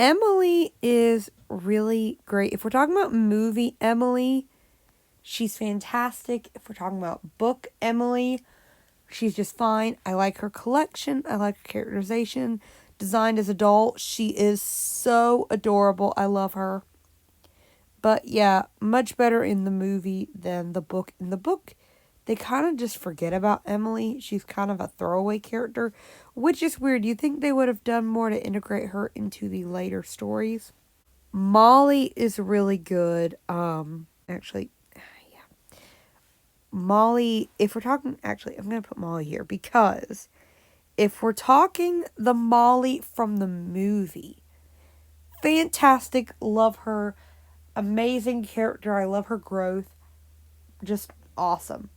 Emily is really great. If we're talking about movie Emily, she's fantastic. If we're talking about book Emily, she's just fine. I like her collection. I like her characterization. Designed as a doll, she is so adorable. I love her. But yeah, much better in the movie than the book. In the book, they kind of just forget about Emily. She's kind of a throwaway character, which is weird. You think they would have done more to integrate her into the later stories? Molly is really good. Actually, yeah. Molly, if we're talking, actually, I'm going to put Molly here because if we're talking the Molly from the movie, fantastic, love her, amazing character, I love her growth, just awesome.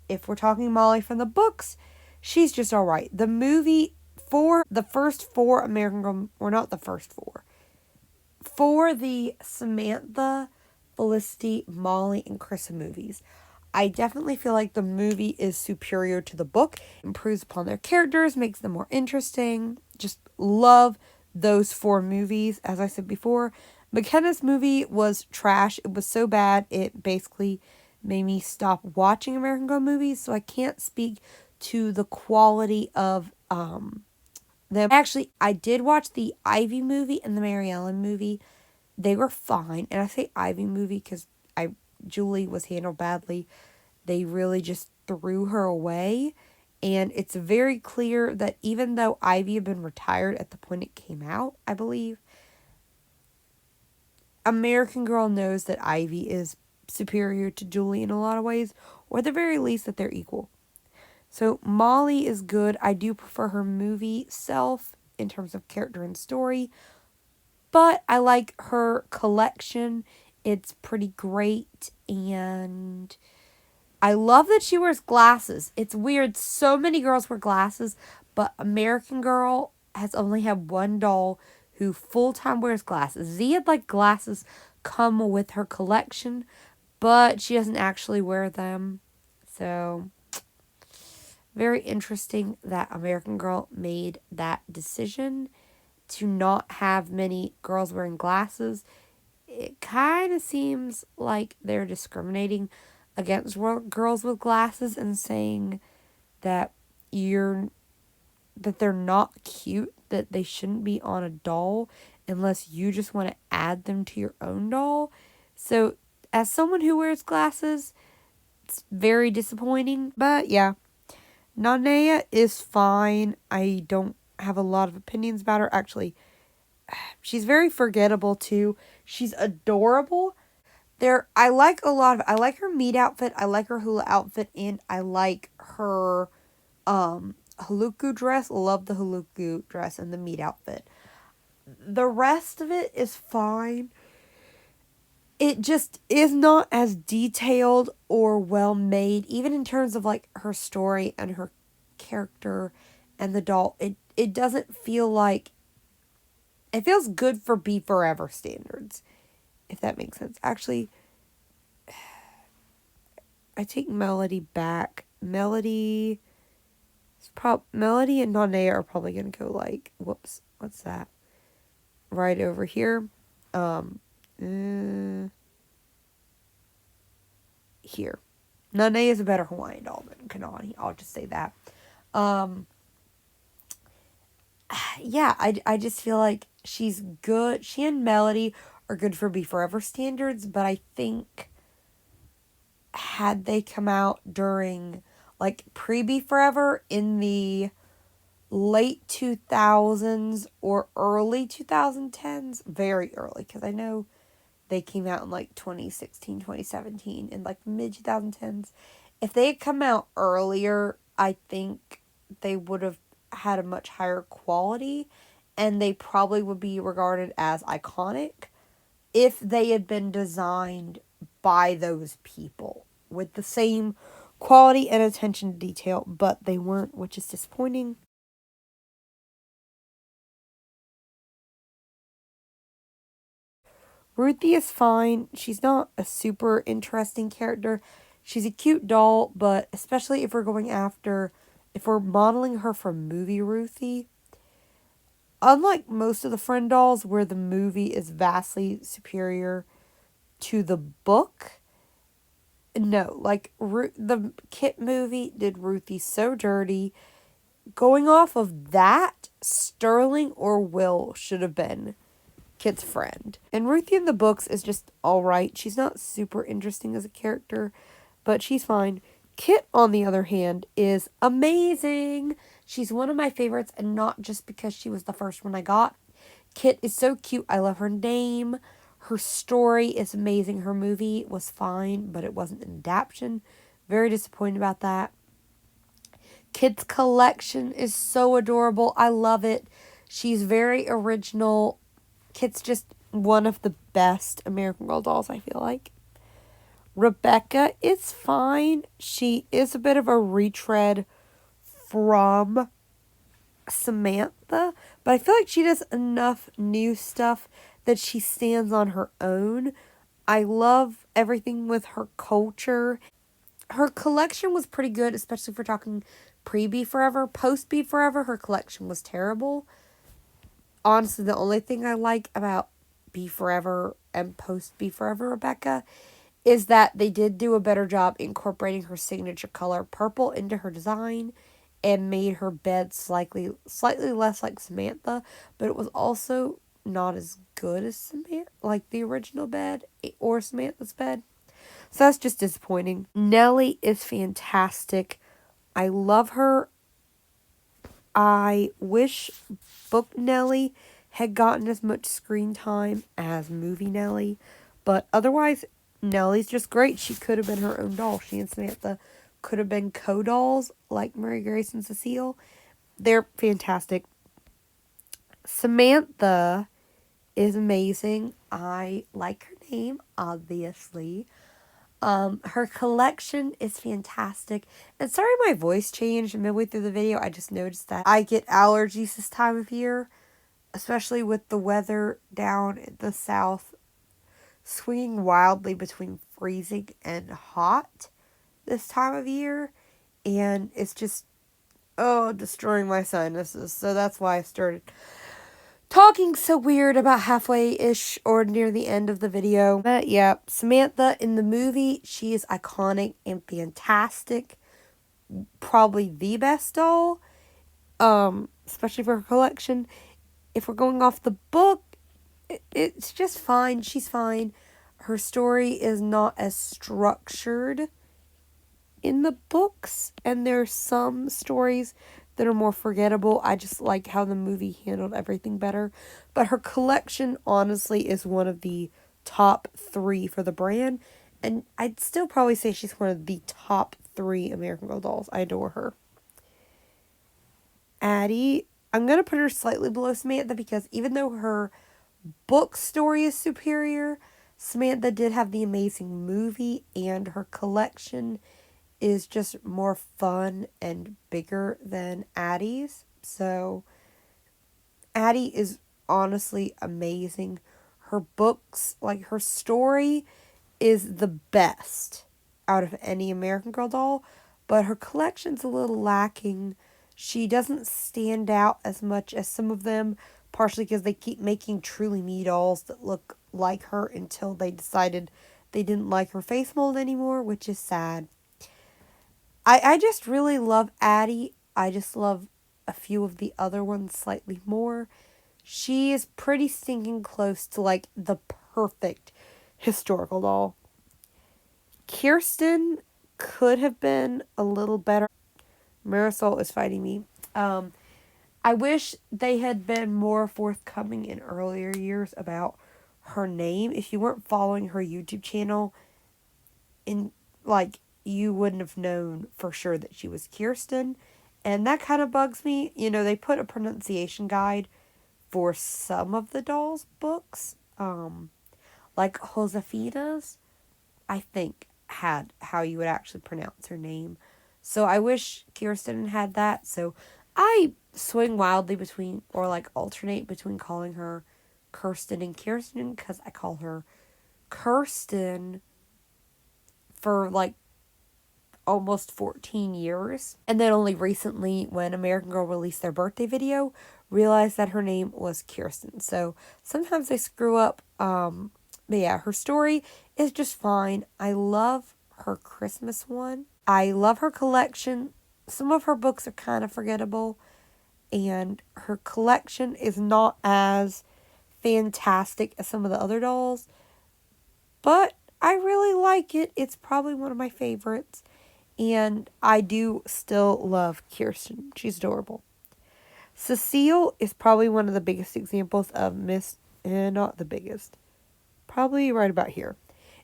If we're talking Molly from the books, she's just alright. The movie, for the first four American Girl, or not the first four, for the Samantha, Felicity, Molly, and Krista movies, I definitely feel like the movie is superior to the book. Improves upon their characters, makes them more interesting. Just love those four movies. As I said before, McKenna's movie was trash. It was so bad, it basically made me stop watching American Girl movies. So I can't speak to the quality of them. Actually, I did watch the Ivy movie and the Mary Ellen movie. They were fine. And I say Ivy movie because Julie was handled badly. They really just threw her away. And it's very clear that even though Ivy had been retired at the point it came out, I believe, American Girl knows that Ivy is superior to Julie in a lot of ways, or at the very least that they're equal. So Molly is good. I do prefer her movie self in terms of character and story, but I like her collection. It's pretty great, and I love that she wears glasses. It's weird. So many girls wear glasses, but American Girl has only had one doll who full-time wears glasses. Z had like glasses come with her collection, but she doesn't actually wear them. So very interesting that American Girl made that decision to not have many girls wearing glasses. It kind of seems like they're discriminating against girls with glasses and saying that they're not cute, that they shouldn't be on a doll unless you just want to add them to your own doll. So as someone who wears glasses, it's very disappointing. But yeah, Nanea is fine. I don't have a lot of opinions about her. Actually, she's very forgettable too. She's adorable. I like a lot of, I like her meat outfit, I like her hula outfit, and I like her haluku dress. Love the haluku dress and the meat outfit. The rest of it is fine. It just is not as detailed or well made, even in terms of like her story and her character and the doll. It doesn't feel like, it feels good for Be Forever standards, if that makes sense. Actually, I take Melody back. Melody and Nanea are probably gonna go like, whoops, what's that? Right over here. Here. Nanea is a better Hawaiian doll than Kanani. I'll just say that. Yeah, I just feel like she's good. She and Melody are good for Be Forever standards, but I think had they come out during like pre-Be Forever in the late 2000s or early 2010s, very early, because I know they came out in like 2016, 2017, in like mid 2010s. If they had come out earlier, I think they would have had a much higher quality and they probably would be regarded as iconic if they had been designed by those people with the same quality and attention to detail, but they weren't, which is disappointing. Ruthie is fine. She's not a super interesting character. She's a cute doll, but especially if we're modeling her from movie Ruthie, unlike most of the Friend dolls where the movie is vastly superior to the book, no, like the Kit movie did Ruthie so dirty. Going off of that, Sterling or Will should have been Kit's friend. And Ruthie in the books is just alright. She's not super interesting as a character, but she's fine. Kit, on the other hand, is amazing. She's one of my favorites, and not just because she was the first one I got. Kit is so cute. I love her name. Her story is amazing. Her movie was fine, but it wasn't an adaptation. Very disappointed about that. Kit's collection is so adorable. I love it. She's very original. Kit's just one of the best American Girl dolls, I feel like. Rebecca is fine. She is a bit of a retread from Samantha, but I feel like she does enough new stuff that she stands on her own. I love everything with her culture. Her collection was pretty good, especially if we're talking pre-Be Forever. Post-Be Forever, her collection was terrible. Honestly, the only thing I like about Be Forever and Post-Be Forever Rebecca is that they did do a better job incorporating her signature color purple into her design and made her bed slightly less like Samantha, but it was also not as good as Samantha, like the original bed or Samantha's bed. So that's just disappointing. Nellie is fantastic. I love her. I wish book Nellie had gotten as much screen time as movie Nellie, but otherwise, Nellie's just great. She could have been her own doll. She and Samantha could have been co-dolls like Mary Grace and Cecile. They're fantastic. Samantha is amazing. I like her name, obviously. Her collection is fantastic. And sorry my voice changed midway through the video. I just noticed that I get allergies this time of year, especially with the weather down in the south swinging wildly between freezing and hot this time of year. And it's just, destroying my sinuses. So that's why I started talking so weird about halfway-ish or near the end of the video. But yeah, Samantha in the movie, she is iconic and fantastic. Probably the best doll, especially for her collection. If we're going off the book, it's just fine. She's fine. Her story is not as structured in the books, and there's some stories that are more forgettable. I just like how the movie handled everything better. But her collection, honestly, is one of the top 3 for the brand. And I'd still probably say she's one of the top 3 American Girl dolls. I adore her. Addie, I'm going to put her slightly below Samantha because even though her book story is superior, Samantha did have the amazing movie, and her collection is just more fun and bigger than Addie's. So Addie is honestly amazing. Her books, like her story, is the best out of any American Girl doll, but her collection's a little lacking. She doesn't stand out as much as some of them, partially because they keep making Truly Me dolls that look like her until they decided they didn't like her face mold anymore, which is sad. I just really love Addie. I just love a few of the other ones slightly more. She is pretty stinking close to, like, the perfect historical doll. Kirsten could have been a little better. Marisol is fighting me. I wish they had been more forthcoming in earlier years about her name. If you weren't following her YouTube channel, you wouldn't have known for sure that she was Kirsten. And that kind of bugs me. You know, they put a pronunciation guide for some of the dolls' books. Like Josefina's, I think, had how you would actually pronounce her name. So I wish Kirsten had that. So I swing wildly between, or like alternate between calling her Kirsten and Kirsten, because I call her Kirsten for, like, almost 14 years. And then only recently, when American Girl released their birthday video, realized that her name was Kirsten. So sometimes they screw up. But yeah, her story is just fine. I love her Christmas one. I love her collection. Some of her books are kind of forgettable, and her collection is not as fantastic as some of the other dolls, but I really like it. It's probably one of my favorites, and I do still love Kirsten. She's adorable. Cecile is probably one of the biggest examples of not the biggest, probably right about here.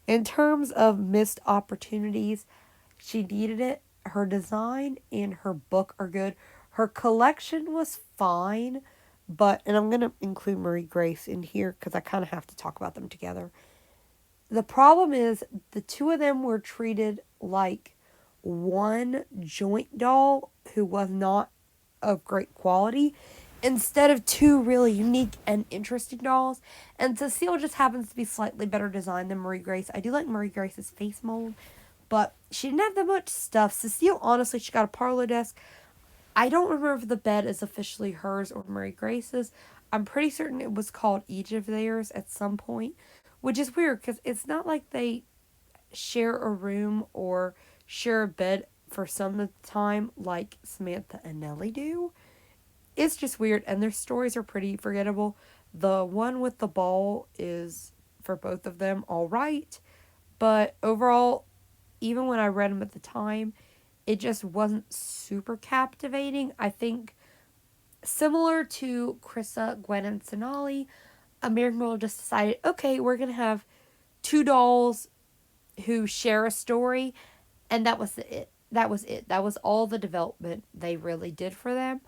In terms of missed opportunities, she needed it. Her design and her book are good. Her collection was fine, and I'm going to include Marie Grace in here because I kind of have to talk about them together. The problem is the two of them were treated like one joint doll who was not of great quality instead of two really unique and interesting dolls. And Cecile just happens to be slightly better designed than Marie Grace. I do like Marie Grace's face mold, but she didn't have that much stuff. Cecile, honestly, she got a parlor desk. I don't remember if the bed is officially hers or Marie Grace's. I'm pretty certain it was called each of theirs at some point, which is weird because it's not like they share a room or share a bed for some of the time like Samantha and Nellie do. It's just weird, and their stories are pretty forgettable. The one with the ball is, for both of them, all right, but overall, even when I read them at the time, it just wasn't super captivating. I think similar to Krissa, Gwen, and Sonali, American Girl just decided, okay, we're going to have two dolls who share a story, and that was it. That was it. That was all the development they really did for them.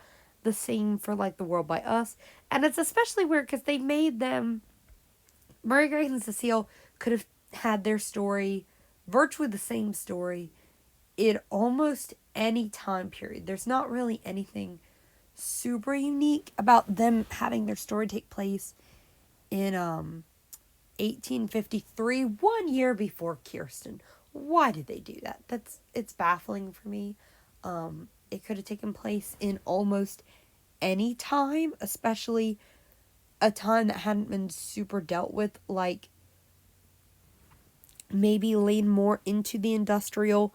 The same for like The World by Us. And it's especially weird because they made them, Murray Grace and Cecile could have had their story, virtually the same story, in almost any time period. There's not really anything super unique about them having their story take place in 1853, 1 year before Kirsten. Why did they do that? It's baffling for me. It could have taken place in almost any time, especially a time that hadn't been super dealt with, like maybe lean more into the Industrial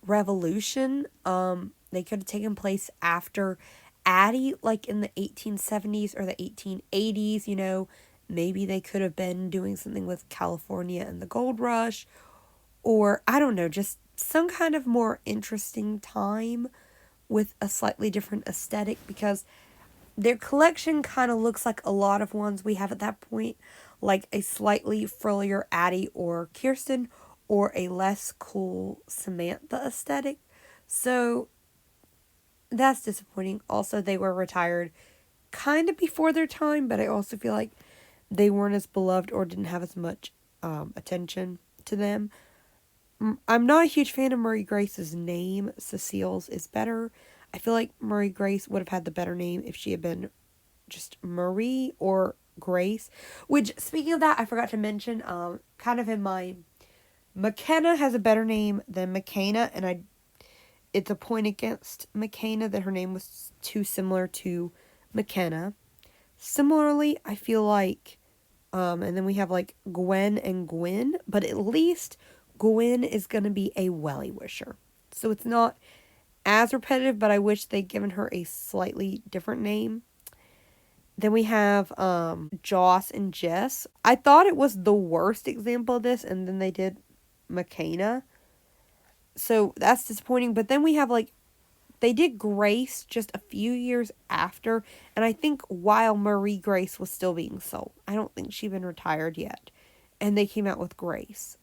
Revolution. They could have taken place after Addie, like in the 1870s or the 1880s, Maybe they could have been doing something with California and the gold rush, or I don't know, just some kind of more interesting time with a slightly different aesthetic, because their collection kind of looks like a lot of ones we have at that point, like a slightly frillier Addie or Kirsten, or a less cool Samantha aesthetic. So that's disappointing. Also, they were retired kind of before their time, but I also feel like they weren't as beloved or didn't have as much attention to them. I'm not a huge fan of Marie Grace's name. Cecile's is better. I feel like Marie Grace would have had the better name if she had been just Marie or Grace. Which, speaking of that, I forgot to mention, kind of in my... McKenna has a better name than McKenna, and it's a point against McKenna that her name was too similar to McKenna. Similarly, I feel like, and then we have like Gwen and Gwyn, but at least Gwyn is going to be a Welly Wisher. So it's not as repetitive, but I wish they'd given her a slightly different name. Then we have Joss and Jess. I thought it was the worst example of this, and then they did McKenna. So that's disappointing. But then we have like, they did Grace just a few years after, and I think while Marie Grace was still being sold. I don't think she'd been retired yet. And they came out with Grace.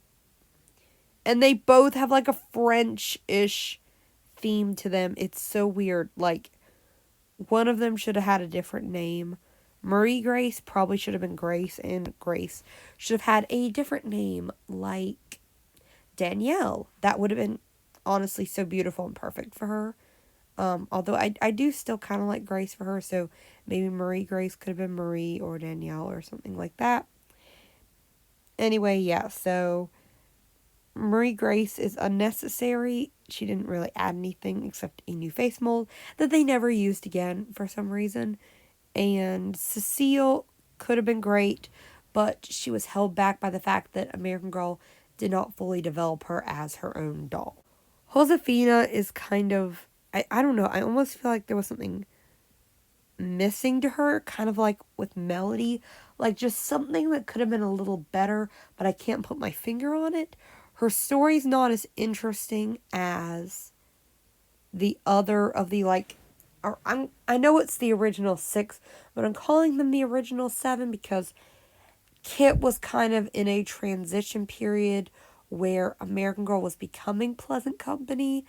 And they both have like a French-ish theme to them. It's so weird. Like, one of them should have had a different name. Marie Grace probably should have been Grace, and Grace should have had a different name, like Danielle. That would have been honestly so beautiful and perfect for her. Although I do still kind of like Grace for her, so maybe Marie Grace could have been Marie or Danielle or something like that. Anyway, yeah, so Marie Grace is unnecessary. She didn't really add anything except a new face mold that they never used again for some reason. And Cecile could have been great, but she was held back by the fact that American Girl did not fully develop her as her own doll. Josefina is kind of, I don't know, I almost feel like there was something missing to her, kind of like with Melody, like just something that could have been a little better, but I can't put my finger on it. Her story's not as interesting as the other of the I know it's the original 6, but I'm calling them the original 7 because Kit was kind of in a transition period where American Girl was becoming Pleasant Company,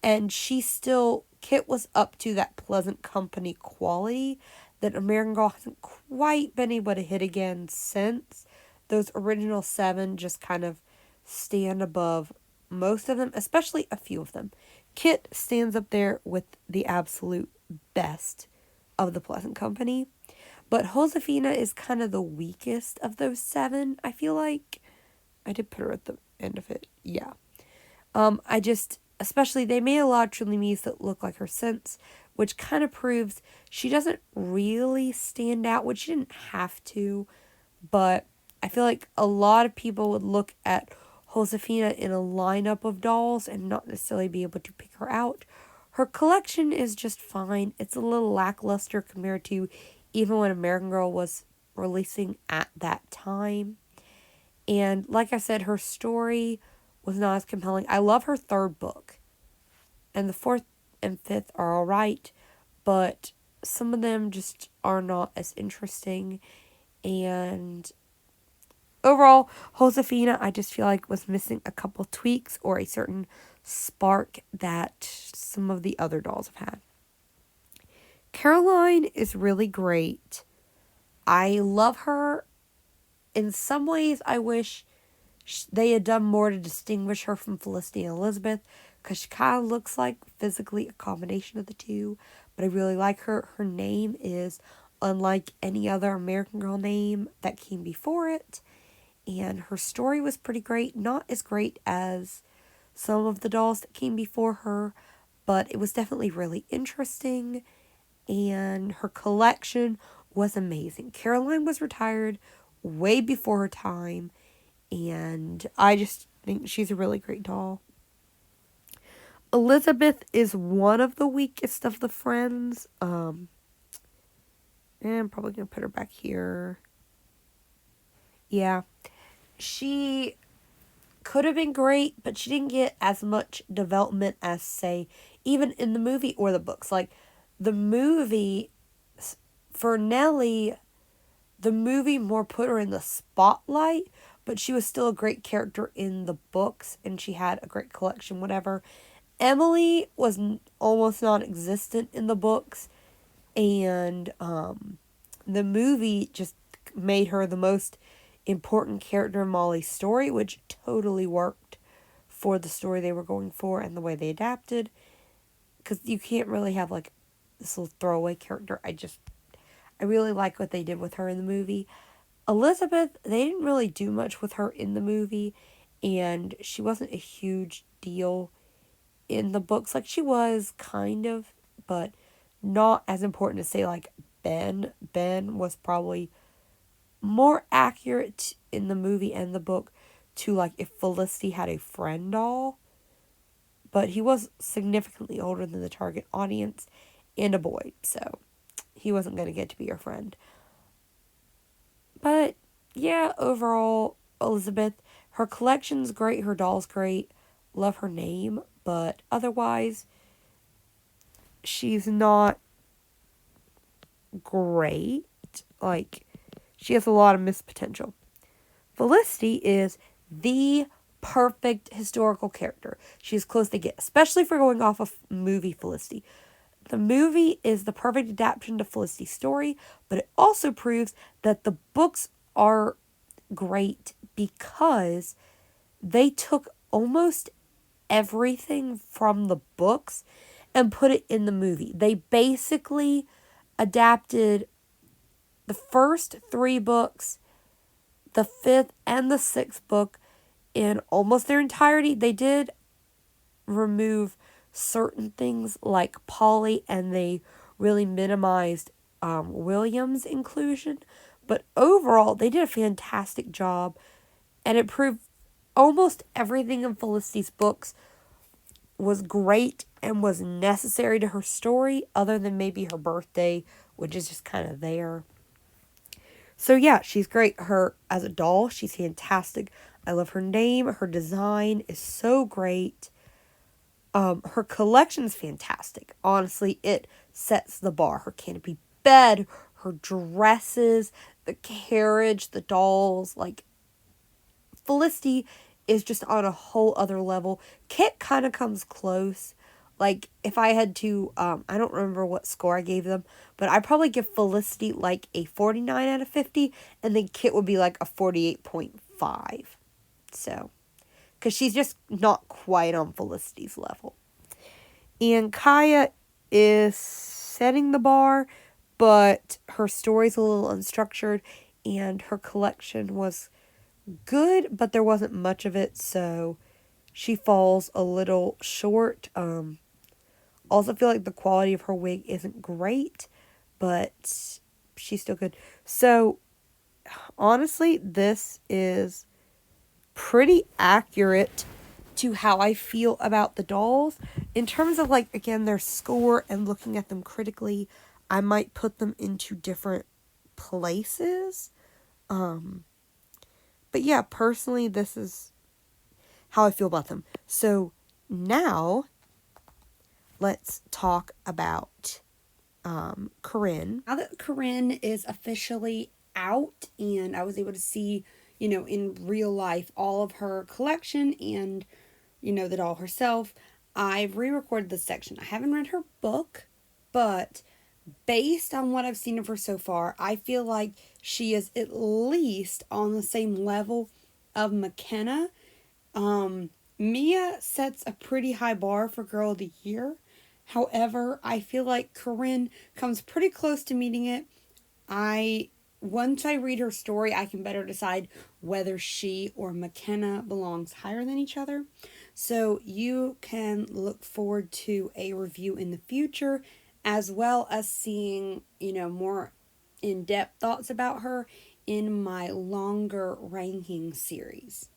and Kit was up to that Pleasant Company quality that American Girl hasn't quite been able to hit again since. Those original 7 just kind of stand above most of them, especially a few of them. Kit stands up there with the absolute best of the Pleasant Company. But Josefina is kind of the weakest of those 7, I feel like. I did put her at the end of it. Yeah. Especially they made a lot of Truly-Me's that look like her since, which kind of proves she doesn't really stand out, which she didn't have to. But I feel like a lot of people would look at Josefina in a lineup of dolls and not necessarily be able to pick her out. Her collection is just fine. It's a little lackluster compared to even when American Girl was releasing at that time. And like I said, her story was not as compelling. I love her 3rd book. And the 4th and 5th are alright, but some of them just are not as interesting. And overall, Josefina, I just feel like was missing a couple tweaks or a certain spark that some of the other dolls have had. Caroline is really great. I love her. In some ways, I wish they had done more to distinguish her from Felicity and Elizabeth, because she kind of looks like physically a combination of the two. But I really like her. Her name is unlike any other American Girl name that came before it. And her story was pretty great. Not as great as some of the dolls that came before her, but it was definitely really interesting. And her collection was amazing. Caroline was retired way before her time, and I just think she's a really great doll. Elizabeth is one of the weakest of the friends. And I'm probably going to put her back here. Yeah. She could have been great, but she didn't get as much development as, say, even in the movie or the books. Like, the movie, for Nellie, the movie more put her in the spotlight, but she was still a great character in the books, and she had a great collection, whatever. Emily was almost non-existent in the books, and the movie just made her the most important character in Molly's story, which totally worked for the story they were going for and the way they adapted, because you can't really have like this little throwaway character. I really like what they did with her in the movie. Elizabeth, they didn't really do much with her in the movie, and she wasn't a huge deal in the books. Like, she was, kind of, but not as important to say, like, Ben. Ben was probably more accurate in the movie and the book to, like, if Felicity had a friend doll, but he was significantly older than the target audience and a boy, so he wasn't going to get to be her friend. But yeah, overall, Elizabeth, her collection's great, her doll's great, love her name, but otherwise, she's not great. Like, she has a lot of missed potential. Felicity is the perfect historical character. She's close to get, especially for going off of movie Felicity. The movie is the perfect adaptation to Felicity's story, but it also proves that the books are great because they took almost everything from the books and put it in the movie. They basically adapted the first 3 books, the 5th and the 6th book, in almost their entirety. They did remove certain things like Polly, and they really minimized William's inclusion. But overall, they did a fantastic job, and it proved almost everything in Felicity's books was great and was necessary to her story, other than maybe her birthday, which is just kind of there. So yeah, she's great. Her as a doll, she's fantastic. I love her name. Her design is so great. Her collection is fantastic. Honestly, it sets the bar. Her canopy bed, her dresses, the carriage, the dolls, like Felicity is just on a whole other level. Kit kind of comes close. Like, if I had to, I don't remember what score I gave them, but I'd probably give Felicity like a 49 out of 50, and then Kit would be like a 48.5. So, because she's just not quite on Felicity's level. And Kaya is setting the bar, but her story's a little unstructured, and her collection was good, but there wasn't much of it, so she falls a little short. Also feel like the quality of her wig isn't great, but she's still good. So, honestly, this is pretty accurate to how I feel about the dolls. In terms of, like, again, their score and looking at them critically, I might put them into different places. But yeah, personally, this is how I feel about them. So now let's talk about Corinne. Now that Corinne is officially out and I was able to see, in real life all of her collection and, the doll herself, I've re-recorded this section. I haven't read her book, but based on what I've seen of her so far, I feel like she is at least on the same level of McKenna. Mia sets a pretty high bar for Girl of the Year. However, I feel like Corinne comes pretty close to meeting it. Once I read her story, I can better decide whether she or McKenna belongs higher than each other. So you can look forward to a review in the future, as well as seeing, more in-depth thoughts about her in my longer ranking series.